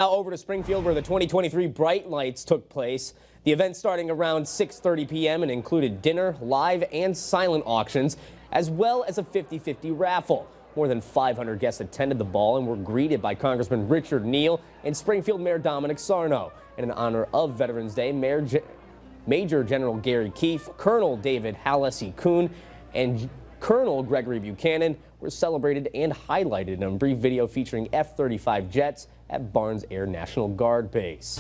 Now over to Springfield, where the 2023 Bright Lights took place. The event starting around 6:30 p.m. and included dinner, live and silent auctions, as well as a 50-50 raffle. More than 500 guests attended the ball and were greeted by Congressman Richard Neal and Springfield Mayor Dominic Sarno. And in honor of Veterans Day, Major General Gary Keefe, Colonel David Hallisey Kuhn, and Colonel Gregory Buchanan were celebrated and highlighted in a brief video featuring F-35 jets at Barnes Air National Guard Base.